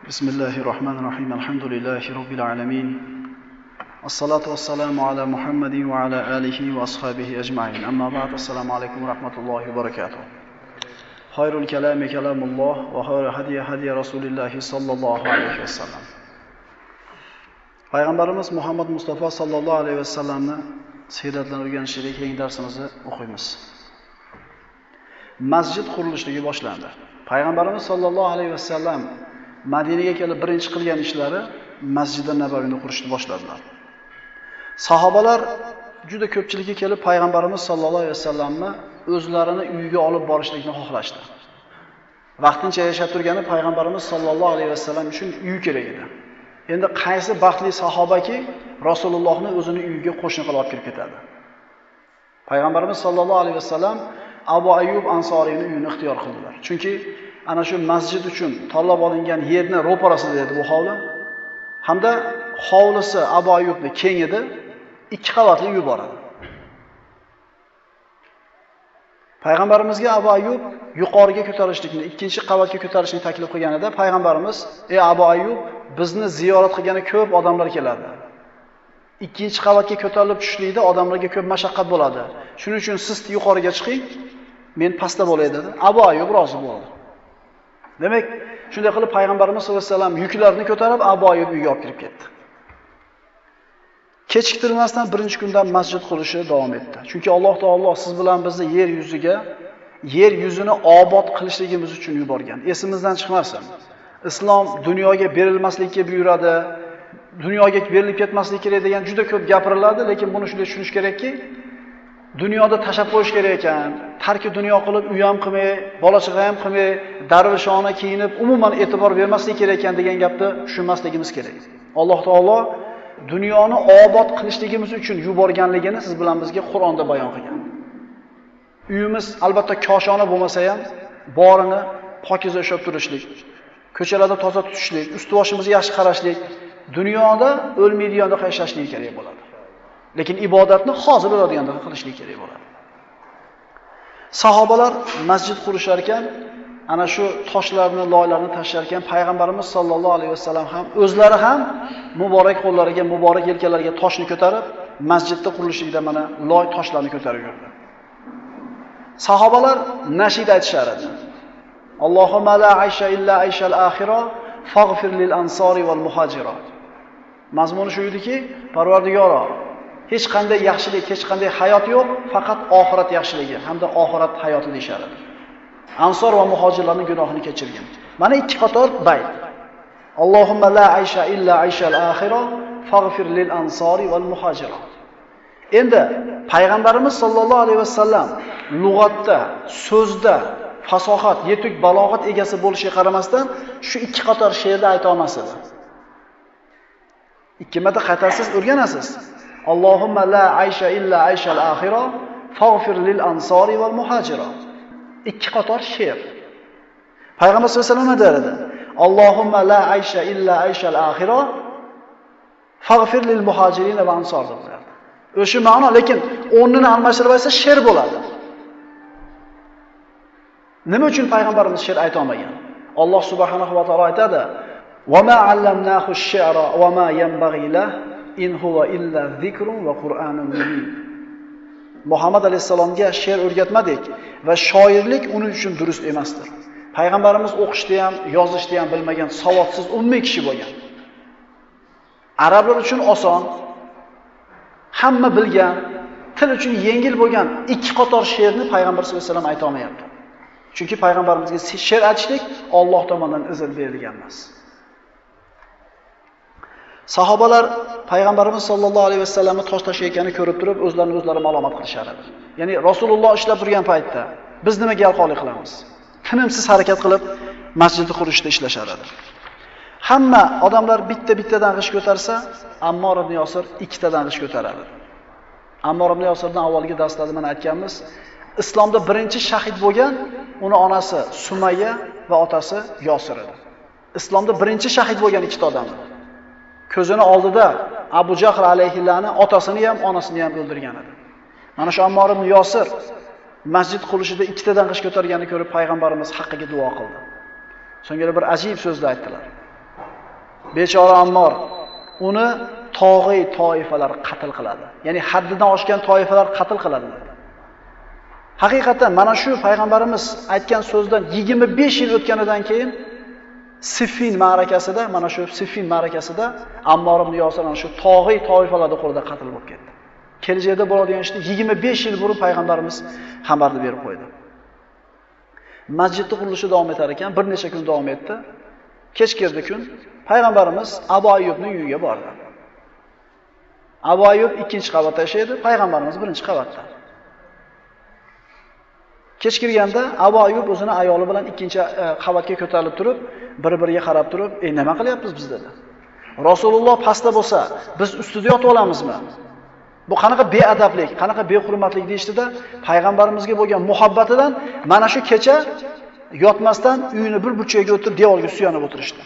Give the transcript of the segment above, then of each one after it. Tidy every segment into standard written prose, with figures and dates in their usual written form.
Bismillahirrahmanirrahim. Alhamdulillahi robbil alamin. Assalatu wassalamu ala Muhammadin wa ala alihi wa ashabihi ajma'in. Amma ba'd. Assalomu alaykum va rahmatullohi va barakatuh. Khayrul kalami kalamulloh va khayrul hadiy Rasulilloh sallallohu alayhi vasallam. Payg'ambarimiz Muhammad Mustafa sallallohu alayhi vasallamni siyratlarini o'rganishlik keng darsimizni o'qiymiz. Masjid qurilishligi boshlandi. Payg'ambarimiz sallallohu alayhi vasallam Madinaga kelib birinchi qilgan ishlari Masjid an-Nabaviyni qurishni boshladilar. Sahobalar juda ko'pchilikka kelib payg'ambarimiz sallallohu alayhi vasallamni o'zlarini uyiga olib borishlikni xohlashdi. Vaqtincha yashab turgani payg'ambarimiz sallallohu alayhi vasallam uchun uy kerak edi. Endi qaysi baxtli sahobaki Rasulullohni o'zining uyiga qo'shni qilib olib kirib ketadi. Payg'ambarimiz sallallohu alayhi vasallam Abu Ayyub Ansoriyni uyini ixtiyor qildilar. Chunki ana shu masjid uchun tanlab olingan yerni ro'parasida edi bu hovli. Hamda hovlisi Abu Ayyubning keng edi, 2 qavatli uy bor edi. Payg'ambarimizga Abu Ayyub yuqoriga ko'tarishlikni, 2-chi qavatga ko'tarishni taklif qilganida payg'ambarimiz: "Ey Abu Ayyub, bizni ziyorat qilgani ko'p odamlar keladi. 2-chi qavatga ko'tarilib tushishlikda odamlarga ko'p mashaqqat bo'ladi. Shuning uchun siz yuqoriga chiqing, men pastda bo'lay" dedi. Abu Ayyub rozi bo'ldi. Demak, shunday qilib payg'ambarimiz sollallohu alayhi vasallam yuklarni ko'tarib Abu Ayyub uyga olib kirib ketdi. Kechiktirilmasdan birinchi kundan masjid qurilishi davom etdi. Chunki Alloh taolo siz bilan bizni yer yuzini obod qilishligimiz uchun yuborgan. Esimizdan chiqmasin. Islom dunyoga berilmaslikka buyuradi, dunyoga berilib ketmaslik kerak degan juda ko'p gapiriladi, lekin buni shunday tushunish kerakki, dunyoda tashab qo'yish kerak ekan, tarki dunyo qilib uy ham qilmay, bola chaqa ham qilmay, darvishona kiyinib, umuman e'tibor bermaslik kerak ekan degan gapni tushunmasligimiz kerak. Alloh taolo dunyoni obod qilishligimiz uchun yuborganligini siz bilan bizga Qur'onda bayon qilgan. Uyimiz albatta koshona bo'lmasa ham, borini pokiza ushlab turishlik, ko'chalarda toza tutishlik, ust-boshimizga yaxshi qarashlik, dunyoda o'lmaydiganda yashashlik kerak bo'ladi. Lekin ibodatni hozir bo'ladiganda qilishlik kerak bo'ladi. Sahobalar masjid qurishar ekan, ana shu toshlarni, loylarni tashlar ekan, payg'ambarimiz sollallohu alayhi vasallam ham o'zlari ham muborak qo'llariga, muborak yelkalariga toshni ko'tarib, masjidda qurilishida mana loy toshlarni ko'tarib yurdi. Sahobalar nashid aytishar edi. Allohumma la aysha illa ayshal axira faghfir lil ansori val muhajira. Mazmuni shu ediki, Parvardigoro, hech qanday yaxshilik, hech qanday hayot yo'q, faqat oxirat yaxshiligi hamda oxirat hayoti deyshar edi. Ansor va muhojirlarning gunohini kechirgan. Mana 2 qator bayt. Allohumma la aysha illa ayshal axira faghfir lil ansori val muhojira. Endi payg'ambarimiz sollallohu alayhi vasallam lug'atda, so'zda fasohat, yetuk balog'at egasi bo'lishiga qaramasdan shu 2 qator she'rni ayta olmas edi. 2 marta qaytarsiz o'rganasiz. Allohumma la aysha illa ayshal axira faghfir lil ansori val muhojira. 2 qator she'r. Payg'ambar sollallohu alayhi vasallam dedi: Allohumma la aysha illa ayshal axira faghfir lil muhojirin va ansor dedi. O'sha ma'no, lekin o'rnini almashtirib aytsa she'r bo'ladi. Nima uchun payg'ambarimiz she'r ayta olmagan? Alloh subhanahu va taolo aytadi: "Va ma 'allamnahu ash-shi'ra va ma yanbaghi lahu in huwa illa zikrun va qur'anun mubin." Muhammad alayhisalomga she'r o'rgatmadik va shoirlik uning uchun durust emasdir. Payg'ambarimiz o'qishni ham, yozishni ham bilmagan savodsiz ummiy kishi bo'lgan. Arablar uchun oson, hamma bilgan, til uchun yengil bo'lgan 2 qator she'rni payg'ambar sollallohu alayhi vasallam ayta olmayapti. Chunki payg'ambarimizga she'r aytishlik Alloh tomonidan izn berilgan emas. Sahobalar payg'ambarimiz sollallohu alayhi vasallamni tosh tashlayotganini ko'rib turib, o'zlari ma'lumot qilishar edi. Ya'ni Rasululloh ishlab turgan paytda biz nimaga yalqonlik qilamiz? Tinimsiz harakat qilib masjidni qurishda ishlashar edi. Hamma odamlar bittadan g'ish ko'tarsa, Ammor ibn Yosir 2 tadan g'ish ko'taradi. Ammor ibn Yosirdan avvalgi darslarda mana aytganmiz, islomda birinchi shahid bo'lgan uni onasi Sumayya va otasi Yosir edi. Islomda birinchi shahid bo'lgan 2 ta odam. Ko'zini oldida Abu Jahl alayhillani otasini ham, onasini ham o'ldirgan edi. Mana shu Ammor ibn Yosir masjid qurishida 2 tadan g'ish ko'targanini ko'rib payg'ambarimiz haqqiga duo qildi. So'ngra bir ajib so'zni aytdilar. bechora Ammor uni tog'iy toifalar qatl qiladi. Ya'ni haddidan oshgan toifalar qatl qiladi. Haqiqatan mana shu payg'ambarimiz aytgan so'zdan 25 yil o'tganidan keyin Siffin ma'rakasida, mana shu Siffin ma'rakasida Ammor ibn Yosir ana shu tog'iy toifalarning qo'lida qatl bo'lib ketdi. Kelajakda bo'ladigan ishni 25 yil burun payg'ambarimiz xabarni berib qo'ydi. Masjidning qurilishi davom etar ekan, bir necha kun davom etdi. Kech kirdi kun, payg'ambarimiz Abu Ayyubning uyiga bordi. Abu Ayyub 2-qavatda yashaydi, payg'ambarimiz 1-qavatda. Kech kirganda Abu Ayyub o'zini ayoli bilan 2-qavatga ko'tarilib turib, bir-biriga qarab turib, nima qilyapmiz biz dedi. Rasululloh pastda bo'lsa, biz ustida yotib olamizmi? Bu qanaqa beadablik, qanaqa behurmatlik deyishdida, payg'ambarimizga bo'lgan muhabbatidan mana shu kecha yotmasdan uyini bir burchagiga o'tirib, devorga suyanib o'tirishdi.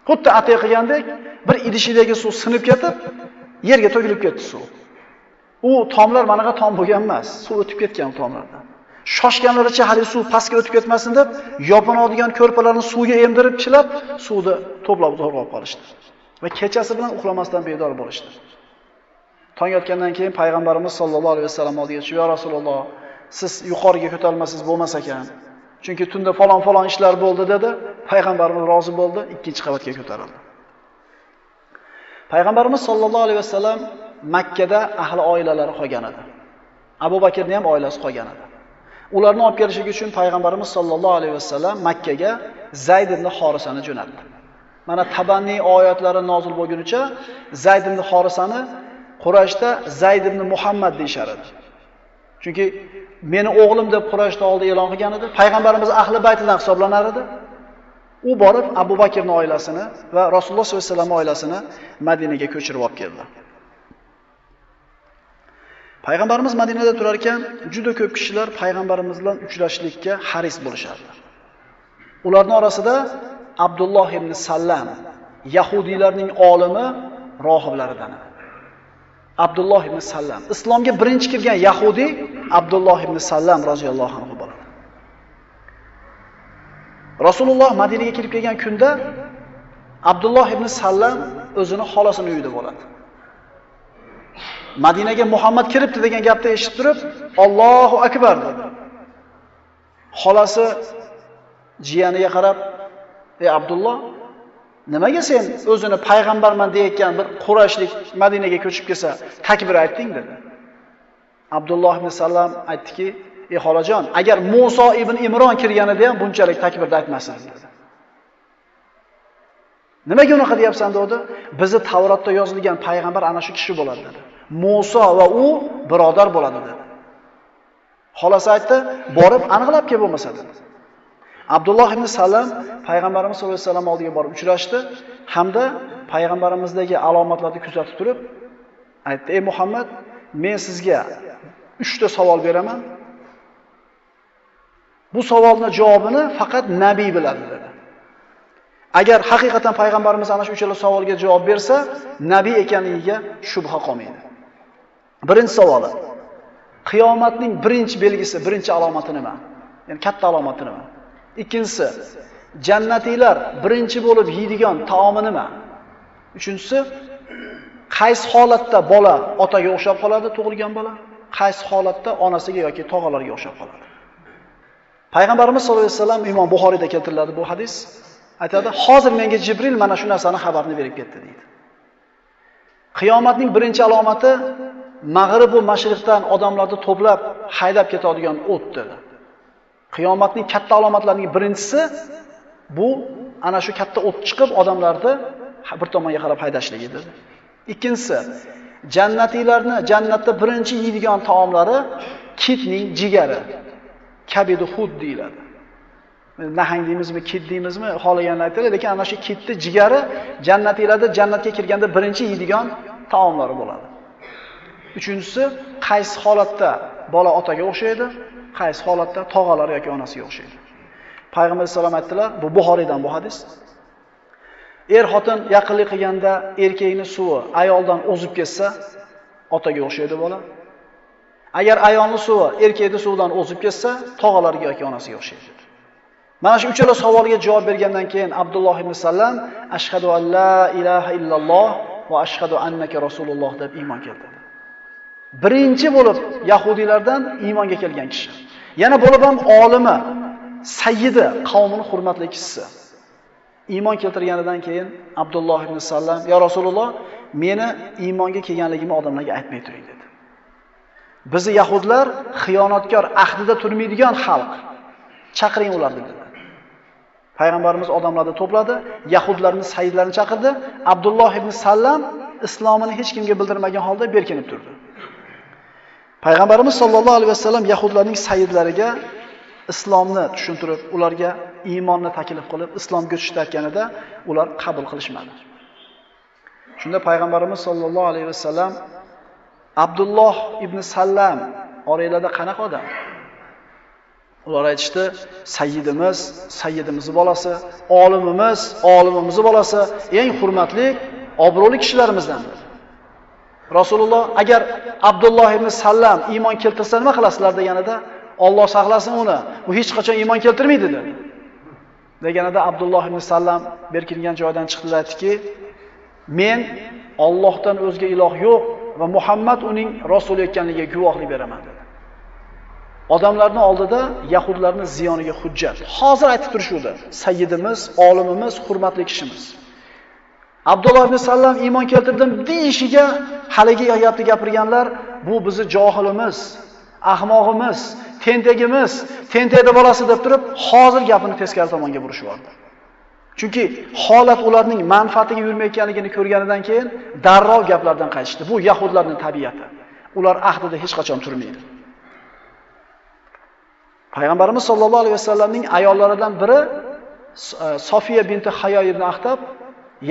Xuddi atay qilgandek, bir idishidagi suv sinib ketib, yerga to'kilib ketdi suv. U tomlar manaqa tom bo'lgan emas, suv o'tib ketgan tomlardan. Shoshganlaricha hali suv pastga o'tib ketmasin deb, yopinadigan ko'rpalarni suvga emdirib chilab, suvni to'plab to'g'rab qolishdi. Va kechasi bilan uxlamasdan bedor bo'lishdi. Tong otgandan keyin payg'ambarimiz sollallohu alayhi vasallam oldiga chiqib, "Ya Rasululloh, siz yuqoriga ko'tarilmasangiz bo'lmas ekan. Chunki tunda falon ishlar bo'ldi" dedi. Payg'ambarimiz rozi bo'ldi, 2-qavatga ko'tarildi. Payg'ambarimiz sollallohu alayhi vasallam Makka da ahli oilalari qolgan edi. Abu Bakrning ham oilasi qolgan edi. Ularni olib kelishligi uchun payg'ambarimiz sollallohu alayhi vasallam Makka ga Zayd ibn Xorisani jo'natdi. Mana tabanni oyatlari nozil bo'lgunicha Zayd ibn Xorisani Qurayshda Zayd ibn Muhammad deyshar edi. Chunki meni o'g'lim deb Qurayshda oldin e'lon qilgan edi. Payg'ambarimiz ahli baytidan hisoblanar edi. U borib Abu Bakrning oilasini va Rasululloh sollallohu alayhi vasallam oilasini Madinaga ko'chirib olib keldi. Payg'ambarimiz Madinada turar ekan, juda ko'p kishilar payg'ambarimiz bilan uchrashishlikka haris bo'lishardi. Ularning orasida Abdulloh ibn Sallam, Yahudiylarning olimi, rohiblaridan edi. Abdulloh ibn Sallam, islomga birinchi kirgan Yahudi Abdulloh ibn Sallam roziyallohu anhu bo'ladi. Rasululloh Madinaga kirib kelgan kunda Abdulloh ibn Sallam o'zini xolasining uyida bo'ladi. Madinaga Muhammad kiribdi degan gapni eshitib turib, Allohu akbar dedi. Xolasi jiyaniga qarab, "Ey Abdulloh, nimaga sen o'zini payg'ambarman deyotgan bir Qurayshlik Madinaga ko'chib kelsa, takbir aytding?" dedi. Abdulloh ibn Sallam aytdiki, "Ey xolajon, agar Musa ibn Imron kirganida ham bunchalik takbirni aytmasin" dedi. "Nimaga unaqa deyapsan?" dedi. "Bizi Tavrotda yozilgan payg'ambar ana shu kishi bo'ladi" dedi. "Musa va u birodar bo'ladi" dedi. Xolasi aytdi, "Borib aniqlab kel bo'lmasa" dedi. Abdulloh ibn Sallam payg'ambarimiz sollallohu alayhi vasallam oldiga borib uchrashdi hamda payg'ambarimizdagi alomatlarni kuzatib turib aytdi: "Ey Muhammad, men sizga 3 ta savol beraman. Bu savolning javobini faqat nabiy biladi" dedi. Agar haqiqatan payg'ambarimiz ana shu uchala savolga javob bersa, nabiy ekanligiga shubha qolmaydi. Birinchi savoli: qiyomatning birinchi belgisi, birinchi alomati nima? Ya'ni katta alomati nima? Ikkinchisi, jannatiylar birinchi bo'lib yeydigan taomi nima? Uchinchisi, qaysi holatda bola otaga o'xshab qoladi, tug'ilgan bola? Qaysi holatda onasiga yoki tog'alariga o'xshab qoladi? Payg'ambarimiz sollallohu alayhi vasallam Imom Buxoriyda keltiriladi bu hadis. Aytadi, "Hozir menga Jibril mana shu narsani xabarini berib ketdi" deydi. Qiyomatning birinchi alomati mag'rib va mashriqdan odamlarni to'plab haydab ketadigan o't dedi. Qiyomatning katta alomatlarining birinchisi bu ana shu katta o't chiqib odamlarni bir tomonga qarab haydashligi dedi. Ikkinchisi, jannatiylarni jannatda birinchi yeydigan taomlari kitning jigari, kabidu hud deyiladi. Nahang deymizmi, kit deymizmi, xohlaganini aytadi, lekin ana shu kitni jigari jannatiylarda jannatga kirganda birinchi yeydigan taomlari bo'ladi. Uchinchisi, qaysi holatda bola otaga o'xshaydi, qaysi holatda tog'alari yoki onasiga o'xshaydi. Payg'ambar sollallohu alayhi vasallam aytdilar, bu Buxoriydan bu hadis. Er-xotin yaqinlik qilganda erkakning suvi ayoldan o'zib ketsa, otaga o'xshaydi bola. Agar ayolning suvi erkakning suvidan o'zib ketsa, tog'alariga yoki onasiga o'xshaydi. Mana shu uchala savolga javob bergandan keyin Abdulloh ibn Sallam ashhadu an la ilaha illalloh va ashhadu annaka rasululloh deb iymon keltirdi. Birinchi bo'lib yahudiylardan iymonga kelgan kishi. Yana bo'lib ham olimi, sayyidi, qavmining hurmatli kishisi. Iymon keltirganidan keyin Abdulloh ibn Sallam, "Ya Rasululloh, meni iymonga kelganligimni odamlarga aytmay turing" dedi. Bizni yahudlar xiyonatkor, ahdida turmaydigan xalq. Chaqiring ularni dedi. Payg'ambarimiz odamlarni to'pladi, yahudlarning sayyidlarini chaqirdi. Abdulloh ibn Sallam islomini hech kimga bildirmagan holda berkinib turdi. Payg'ambarimiz sollallohu alayhi vasallam yahudlarning sayyidlariga islomni tushuntirib, ularga iymonni taklif qilib, islomga o'tishayotganida ular qabul qilishmadi. Shunda payg'ambarimiz sollallohu alayhi vasallam Abdulloh ibn Sallam oranglarda qanaqa odam? Ular aytishdi, sayyidimizning bolasi, olimimizning bolasi, eng hurmatli, obro'li kishilarimizdan. Rasululloh agar Abdulloh ibn Sallam iymon keltirsa nima qilasizlar deganida, Alloh saqlasin uni, u hech qachon iymon keltirmaydi dedi. Deganida Abdulloh ibn Sallam berkilgan joydan chiqdi va aytdiki, men Allohdan o'zga iloh yo'q va Muhammad uning rasuli ekanligiga guvohlik beraman dedi. Odamlarning oldida yahudlarning ziyoniga hujjat. Hozir aytib turishuvdi. Sayyidimiz, olimimiz, hurmatli kishimiz. Abdulloh ibn Sallam iymon keltirdim deyishiga haligi gapni gapirganlar, bu bizni johilimiz, ahmoqimiz, tentakni bolasi deb turib, hozir gapini teskari tomonga burishyapti. Chunki holat ularning manfaatiga yurmayotganligini ko'rganidan keyin darrov gaplardan qaytishdi. Bu yahudlarning tabiati. Ular ahdida hech qachon turmaydi. Payg'ambarimiz sollallohu alayhi vasallamning ayollaridan biri Sofiya binti Hayo ibn Axtab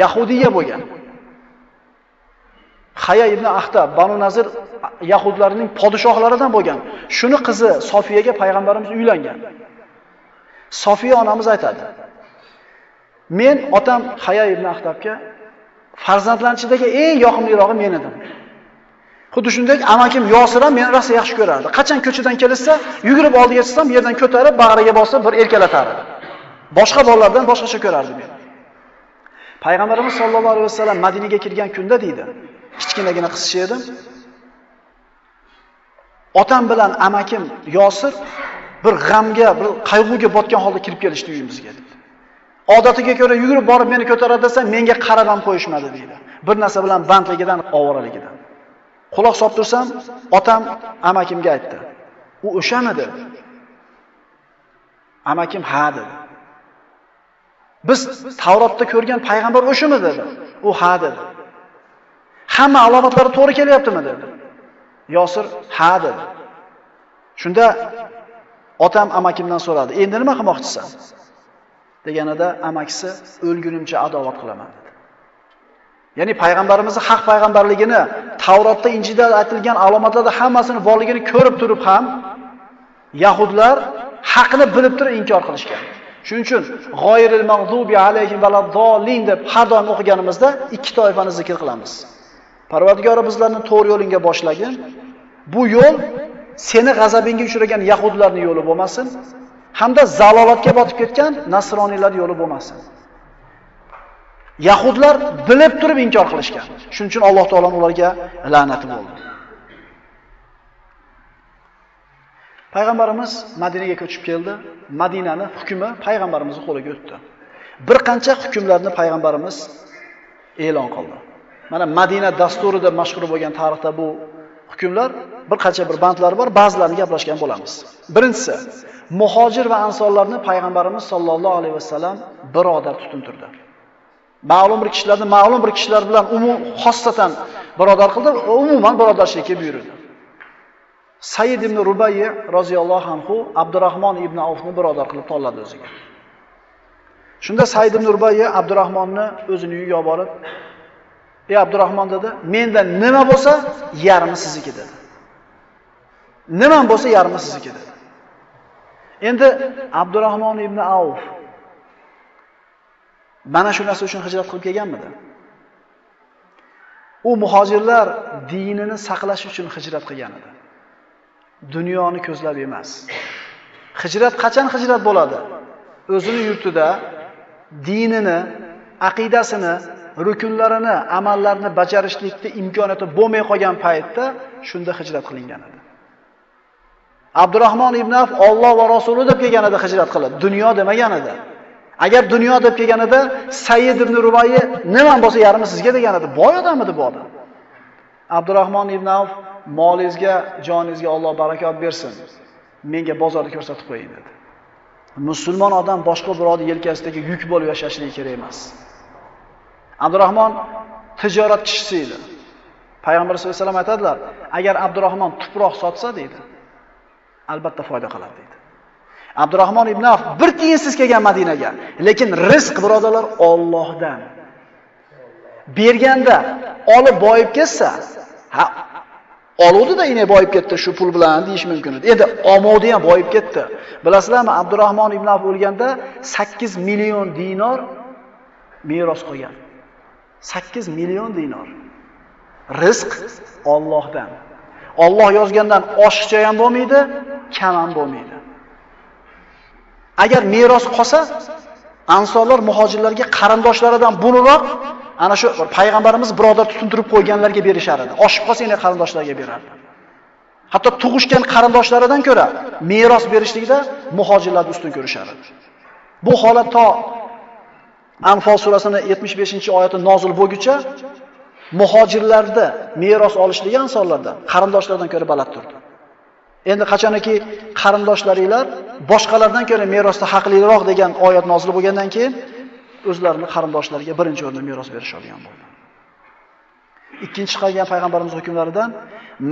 yahudiya bo'lgan. Hayo ibn Axtab Banu Nazir yahudlarining podshohlaridan bo'lgan. Shuni qizi Sofiyaga payg'ambarimiz uylangan. Sofiya onamiz aytadi: "Men otam Hayo ibn Axtabga farzandlarchidagi eng yoqimlirog'i men edim. Xuddi shunday amakim Yosir ham meni rosa yaxshi ko'rardi. Qachon ko'chadan kelsa, yugurib oldiga chiqsam, yerdan ko'tarib, bag'riga bosib bir erkalatardi. Boshqa bolalardan boshqacha ko'rardi meni." Payg'ambarimiz sollallohu alayhi vasallam Madinaga kirgan kunda deydi, kichkinagina qizcha edim. Otam bilan amakim Yosir bir g'amga, bir qayg'uga botgan holda kirib kelishdi uyimizga dedi. Odatiga ko'ra yugurib borib meni ko'taradi desam, menga qarab ham qo'yishmadi deydi. Bir narsa bilan bandligidan, ovoraligidan. Quloq solib tursam, otam amakimga aytdi. "U o'shamidi?" Amakim ha dedi. "Biz Tavrotda ko'rgan payg'ambar o'shimi?" dedi. U ha dedi. "Hamma alomatlari to'g'ri kelyaptimi?" dedi. Yosir ha dedi. Shunda otam amakimdan so'radi: "Endi nima qilmoqchisan?" deganida amakisi "O'lgunimcha adovat qilaman" dedi. Ya'ni payg'ambarimizning haq payg'ambarligini, Tavrotda, Injilda aytilgan alomatlarda hammasini borligini ko'rib turib ham yahudlar haqni bilib turib inkor qilishgan. Shuning uchun g'oyril mag'dubi alayhim valaddallin deb har doim o'qiganimizda ikki toifani zikr qilamiz. Parvardigori bizlarni to'g'ri yo'lga boshlagin. Bu yo'l seni g'azabingga uchragan yahudlarning yo'li bo'lmasin, hamda zalolatga botib ketgan nasroniylar yo'li bo'lmasin. Yahudlar bilib turib inkor qilishgan. Shuning uchun Alloh taolo ularga la'nati bo'ldi. Payg'ambarimiz Madinaga ko'chib keldi. Madinani hukmi payg'ambarimizning qo'liga o'tdi. Bir qancha hukmlarni payg'ambarimiz e'lon qildi. Mana Madina dasturi deb mashhur bo'lgan tarixda bu hukmlar bir qancha bir bandlari bor, ba'zilarini gaplashgan bo'lamiz. Birinchisi, muhojir va ansorlarni payg'ambarimiz sollallohu alayhi vasallam birodar tutuntirdi. Ma'lum bir kishilar bilan xossatan birodar qildi, umuman birodarchilikka buyurdi. Sayyid ibn Rubayy roziyallohu anhu Abdurrahmon ibn Avfni birodar qilib tanladi o'ziga. Shunda Sayyid ibn Rubayy Abdurrahmonni o'zining uyiga olib borib, "Ey Abdurrahmon" dedi, "Mendan nima bo'lsa, yarmi sizniki" dedi. "Nima bo'lsa, yarmi sizniki" dedi. Endi Abdurrahmon ibn Avf mana shu narsa uchun hijrat qilib kelganmidi? U muhojirlar dinini saqlash uchun hijrat qilgan edi. Dunyoni ko'zlab emas. Hijrat qachon hijrat bo'ladi? o'zini yurtida dinini, aqidasini, rukunlarini, amallarini bajarishlikda imkoniyati bo'lmay qolgan paytda shunda hijrat qilingan edi. Abdurrahmon ibn Avf Alloh va Rasuli deb kelganida hijrat qilib, dunyo demagan edi. Agar dunyo deb kelganida Sayyid ibn Rubayyi nima bo'lsa yarmi sizga degan edi. Boy odam edi bu odam. Abdurrahmon ibn Avf molingizga, joningizga Alloh barakot bersin. Menga bozorni ko'rsatib qo'ying dedi. Musulmon odam boshqa birovning yelkasidagi yuk bo'lib yashashligi kerak emas. Abdurrahmon tijorat kishisi edi. Payg'ambar sollallohu alayhi vasallam aytadilar, agar Abdurrahmon tuproq sotsa deydi, albatta foyda qiladi deydi. Abdurrahmon ibn Avf bir tiyinsiz kelgan Madinaga, lekin rizq birodarlar Allohdan. Berganda olib boyib ketsa, oluvdi-da yine boyib ketdi shu pul bilan deyish mumkin edi. Endi omodi ham boyib ketdi. Bilasizlarmi, Abdurrahmon ibn Avf o'lganda 8 million dinor meros qolgan. 8 million dinor. Rizq Allohdan. Alloh yozgandan oshiqcha ham bo'lmaydi, kam ham bo'lmaydi. Agar meros qolsa, ansorlar muhojirlarga qarindoshlaridan buliroq ana shu payg'ambarimiz birodar tutuntirib qo'yganlarga berishar edi. Oshib qolsa yana qarindoshlarga berardi. Hatto tug'ishgan qarindoshlaridan ko'ra meros berishlikda muhojirlarni ustun ko'rishar edi. Bu holat to Anfal surasining 75-oyati nozil bo'lguncha muhojirlarda meros olishligi ansorlardan, qarindoshlardan ko'ra baland turdi. Endi qachonki qarindoshlaringlar boshqalardan ko'ra merosda haqliroq degan oyat nozil bo'lgandan keyin o'zlarini qarindoshlariga birinchi o'rinda meros berishadigan bo'ldi. Ikkinchi qilgan payg'ambarimiz hukmlaridan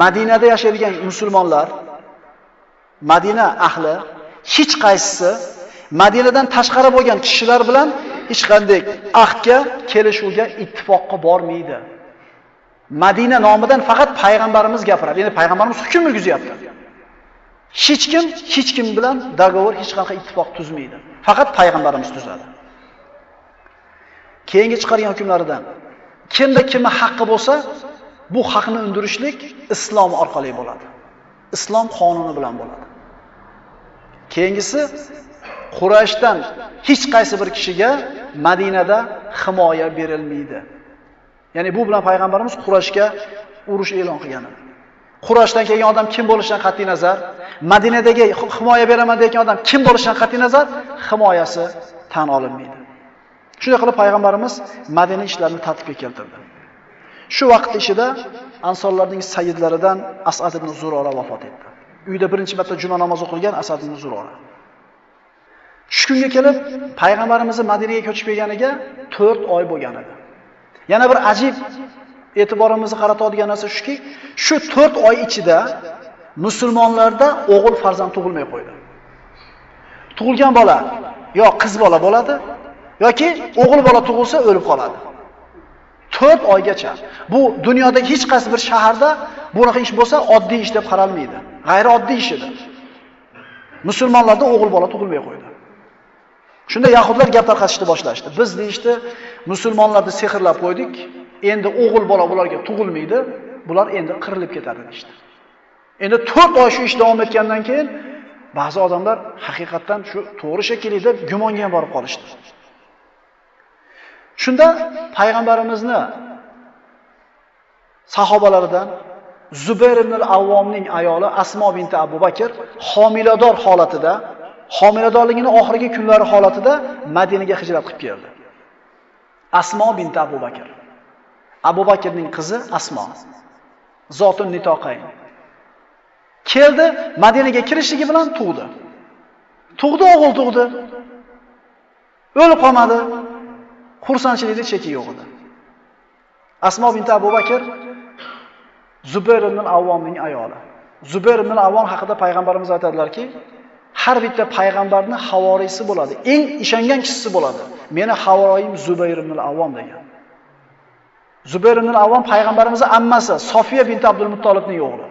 Madinada yashaydigan musulmonlar, Madina ahli hech qaysisi Madinadan tashqari bo'lgan kishilar bilan hech qanday ahdga, kelishuvga, ittifoqqa bormaydi. Madina nomidan faqat payg'ambarimiz gapiradi. Endi payg'ambarimiz hukm yurgizyapti. Hech kim bilan dogovor, hech qanday ittifoq tuzmaydi. Faqat payg'ambarimiz tuzadi. Keyingi chiqargan hukmlaridan kimda haqqi bo'lsa, bu haqni undirishlik islom orqali bo'ladi. Islom qonuni bilan bo'ladi. Keyingisi Qurayshdan hech qaysi bir kishiga Madinada himoya berilmaydi. Ya'ni bu bilan payg'ambarimiz Qurayshga urush e'lon qilgan. Qurayshdan kelgan odam kim bo'lishidan qat'iy nazar, Madinadagi himoya beraman degan odam kim bo'lishidan qat'iy nazar himoyasi tan olinmaydi. Shunday qilib payg'ambarimiz Madina ishlarini tartibga keltirdi. Shu vaqt ichida ansorlarning sayyidlaridan Asad ibn Zurora vafot etdi. Uyda birinchi marta juma namozi o'qilgan Asad ibn Zurora. Shu kunga kelib payg'ambarimiz Madinaga ko'chib kelganiga 4 oy bo'lgan edi. Yana bir ajib e'tiborimizni qaratadigan narsa shuki, shu 4 oy ichida musulmonlarda o'g'il farzand tug'ilmay qo'ydi. Tug'ilgan bola yo qiz bola bo'ladi, yoki o'g'il bola tug'ilsa o'lib qoladi. 4 oygacha. Bu dunyodagi hech qaysi bir shaharda bunaqa ish bo'lsa oddiy ish deb qaralmaydi. G'ayrioddiy ish edi. Musulmonlarda o'g'il bola tug'ilmay qo'ydi. Shunda yahudlar gap tarqatishni boshlashdi. Biz deyishdi, musulmonlarni sehrlab qo'ydik, endi o'g'il bola bularga tug'ilmaydi, bular endi qirilib ketadi deyishdi. Endi 4 oy shu ish davom etgandan keyin ba'zi odamlar haqiqatan shu to'g'ri shekilli deb gumonga ham borib qolishdi. Shunda payg'ambarimizni sahobalaridan Zubayr ibn al-Avvomning ayoli Asmo binti Abu Bakr homilador holatida, homiladorligining oxirgi kunlari holatida Madinaga hijrat qilib keldi. Asmo binti Abu Bakr. Abu Bakrning qizi Asmo. Zotun nitoqayn. Keldi, Madinaga kirishligi bilan tug'di. O'g'il tug'di. O'lib qolmadi. Xursandchilikda cheki yo'q edi. Asmo binti Abu Bakr Zubayr ibn al-Avvomning ayoli. Zubayr ibn al-Avvom haqida payg'ambarimiz aytadilarki, har bitta payg'ambarning havoriysi bo'ladi, eng ishongan kishisi bo'ladi. Meni havoroyim Zubayr ibn al-Avvom degan. Zubayr ibn al-Avvom payg'ambarimizning ammasi Sofiya binti Abdul Muttolibning o'g'li.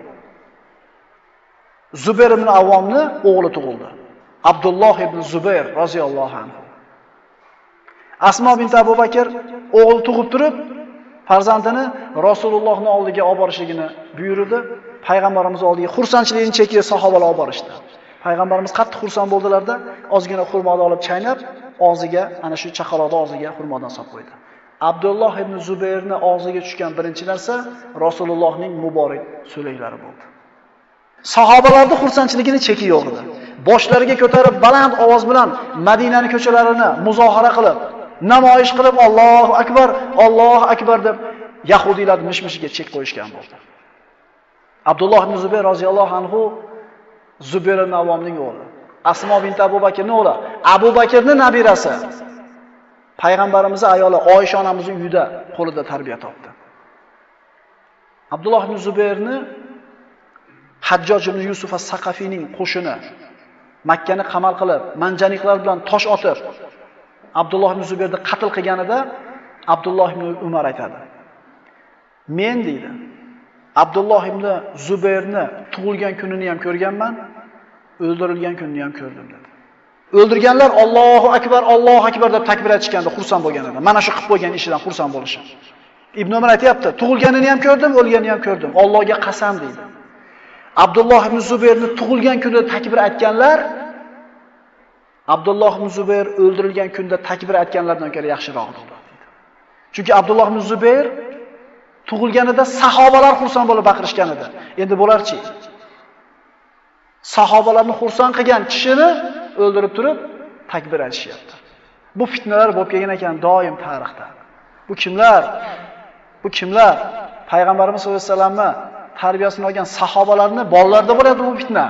Zubayr ibn al-Avvomning o'g'li tug'ildi. Abdulloh ibn Zubayr roziyallohu anhu. Asmo binti Abu Bakr o'g'il tug'ib turib, farzandini Rasulullohning oldiga olib borishligini buyurdi. Payg'ambarimiz oldiga xursandchilikni chekib sahobalar olib borishdi. Payg'ambarimiz qattiq xursand bo'ldilarda, ozgina xurmoni olib chaynab, og'ziga, ana shu chaqaloqning og'ziga xurmodan solib qo'ydi. Abdulloh ibn Zubayrning og'ziga tushgan birinchi narsa Rasulullohning muborak so'laklari bo'ldi. Sahobalarning xursandchiligini cheki yo'q edi. Boshlariga ko'tarib baland ovoz bilan Madinaning ko'chalarini muzohara qilib, namoyish qilib Allohu akbar deb yahudiylar mishmishiga chek qo'yishgan bo'ldi. Abdulloh ibn Zubayr roziyallohu anhu Zubayr ibn Avvomning o'g'li. Asmo bint Abu Bakrning o'g'li. Abu Bakrning nabirasi. Payg'ambarimizning ayoli Oysha onamizning uyida qo'lida tarbiya topdi. Abdulloh ibn Zubayrni Hajjoj ibn Yusuf as-Saqafiyning qo'shini Makkani qamal qilib, manjaniklar bilan tosh otib, Abdulloh ibn Zubayrni qatl qilganida Abdulloh ibn Umar aytadi. Men deydi, Abdulloh ibn Zubayrni tug'ilgan kunini ham ko'rganman, o'ldirilgan kunini ham ko'rdim dedi. O'ldirganlar Allohu akbar deb takbir aytishganda xursand bo'lgan edi. Mana shu qilib qo'ygan ishidan xursand bo'lishi. Ibn Umar aytayapti, tug'ilganini ham ko'rdim, o'lganini ham ko'rdim. Allohga qasam deydi. Abdulloh ibn Zubayrni tug'ilgan kunida takbir aytganlar Abdulloh ibn Zubayr o'ldirilgan kunda takbir aytganlardan ko'ra yaxshiroq dedi. Chunki Abdulloh ibn Zubayr tug'ilganida sahobalar xursand bo'lib baqirishgan edi. Endi bo'larchi? Sahobalarni xursand qilgan kishini o'ldirib turib takbir aytishyapti. Bu fitnalar bo'lib kelgan ekan doim tarixda. Bu kimlar? Payg'ambarimiz sollallohu alayhi vasallamni tarbiyasini olgan sahobalarni bolalarda bo'ladi bu fitna.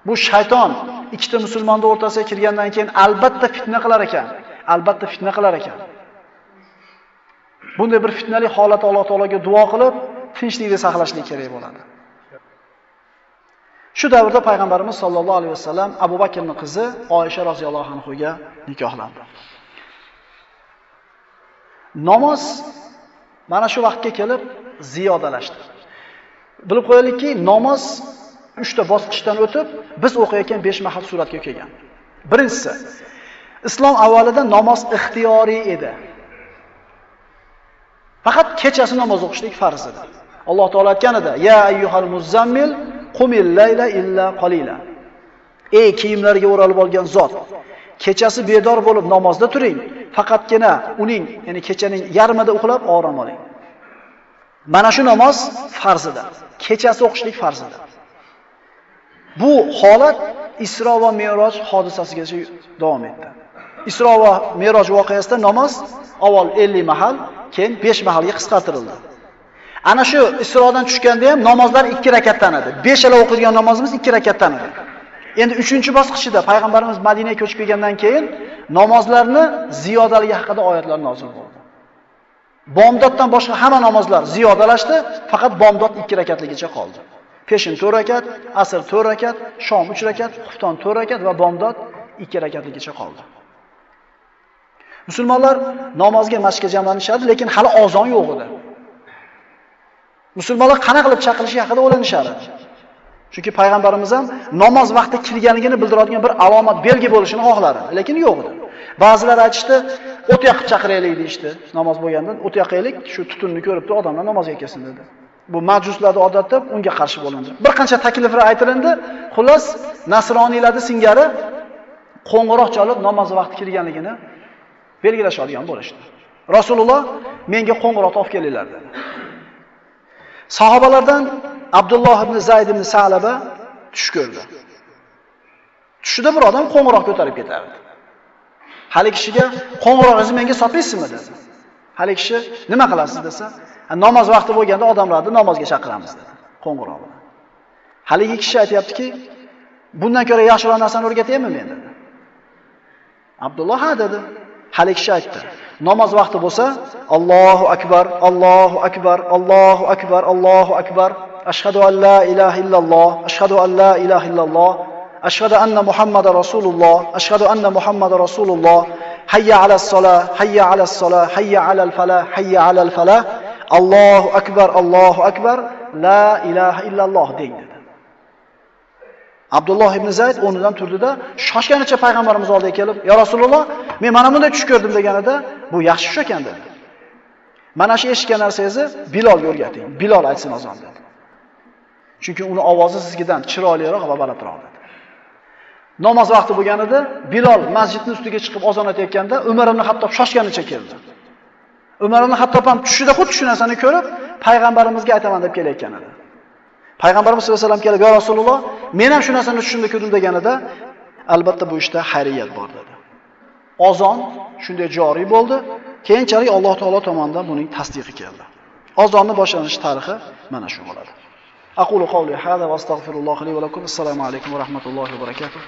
Bu shayton ikkita musulmonning o'rtasiga kirgandan keyin albatta fitna qilar ekan. Bunday bir fitnali holat Alloh taologa duo qilib, tinchlikni saqlashlik kerak bo'ladi. Shu davrda payg'ambarimiz sollallohu alayhi vasallam Abu Bakrning qizi Oysha roziyallohu anhoga nikohlandi. Namoz mana shu vaqtga kelib ziyodalashdi. Bilib qo'yaylikki, namoz 3 ta bosqichdan o'tib, biz o'qiyotgan 5 mahal suratga kelgan. Birinchisi, islom avvalida namoz ixtiyoriy edi. Faqat kechasi namoz o'qishlik farz edi. Alloh taolo aytganida: "Ya ayyuhal muzammil qumil layla illa qalila." Ey kiyimlarga o'ralib olgan zot, kechasi bedor bo'lib namozda turing, faqatgina uning, ya'ni kechaning yarmida uxlab orom oling. Mana shu namoz farz edi. Kechasi o'qishlik farz edi. Bu holat Isro va Me'roj hodisasigacha davom etdi. Isro va Me'roj voqeasida namoz avval 50 mahal, keyin 5 mahalga qisqartirildi. Ana shu Isrodan tushganda ham namozlar 2 rakatdan edi. 5 ala o'qilgan namozimiz 2 rakatdan edi. Endi 3-bosqichida payg'ambarimiz Madinaga ko'chib kelgandan keyin namozlarni ziyodaligi haqida oyatlar nozil bo'ldi. Bomdoddan boshqa hamma namozlar ziyodalashdi, faqat bomdod 2 rakatligicha qoldi. Peshin 4 rakat, asr 4 rakat, shom 3 rakat, xufton 4 rakat va bomdod 2 rakatligicha qoldi. Musulmonlar namozga masjidga jamlanishadi, lekin hali azon yo'q edi. Musulmonlar qana qilib chaqirishi haqida o'ylanishadi. Chunki payg'ambarimiz ham namoz vaqti kirganligini bildiradigan bir alomat, belgi bo'lishini xohladi, lekin yo'q edi. Ba'zilar aytishdi, o't yoqib chaqiraylik deydi. Namoz bo'lgandan o't yoqaylik, shu tutunni ko'rib turib odamlar namozga kelsin dedi. Bu majuslarda odatda unga qarshi bo'lindi. Bir qancha takliflar aytilindi. Xullas, nasroniylarning singari qo'ng'iroq chalib namoz vaqti kirganligini belgilashadigan bo'lishdi. Rasululloh menga qo'ng'iroq olib kelinglar dedi. Sahobalardan Abdulloh ibn Zayd ibn Salaba tush ko'rdi. Tushida bir odam qo'ng'iroq ko'tarib ketardi. Hali kishiga qo'ng'iroqingizni menga sotmaysizmi dedi. Hali kishi nima qilasiz desa, namoz vaqti bo'lganda odamlarni namozga chaqiramiz dedi. Qo'ng'iroq bilan. Haligi kishi aytayaptiki, bundan ko'ra yaxshiroq narsani o'rgataymi men dedi. Abdulloh ha dedi. Hali kishi aytdi. Namoz vaqti bo'lsa, Allohu akbar, Allohu akbar, Allohu akbar, Allohu akbar, ashhadu an la ilaha illalloh, ashhadu an la ilaha illalloh, ashhadu anna Muhammadar rasululloh, ashhadu anna Muhammadar rasululloh, hayya alas solah, hayya alas solah, hayya alal falah, hayya alal falah, Allohu akbar, la ilaha illalloh deydi. Abdulloh ibn Zayd o'rnidan turdida, shoshganicha payg'ambarimiz oldiga kelib, "Ya Rasululloh, men mana bunday tush ko'rdim" deganida, "Bu yaxshi tush ekan" dedi. "Mana shu eshitgan narsangizni Bilolga o'rgating. Bilol aytsin azon" dedi. Chunki uni ovozi sizgidan chiroyliroq va balandroq dedi. Namoz vaqti bo'lgan edi, Bilol masjidning ustiga chiqib azon aytayotganda Umar ibn Hattob shoshganicha keldi. Umar ibn Hattob ham tushida xuddi shu narsani ko'rib, payg'ambarimizga aytaman deb kelayotgan edi. Payg'ambarimiz sollallohu alayhi vasallam kelib, "Ya Rasululloh, men ham shu narsani tushimda ko'rdim" deganida, albatta bu ishda xayriyat bor dedi. Azon shunday joriy bo'ldi. Keyinchalik Alloh taolo tomonidan buning tasdiqi keldi. Azonning boshlanish tarixi mana shu bo'ladi. Aqulu qawli hada va astagfirulloh li va lakum. Assalomu alaykum va rahmatullohi va barakatuh.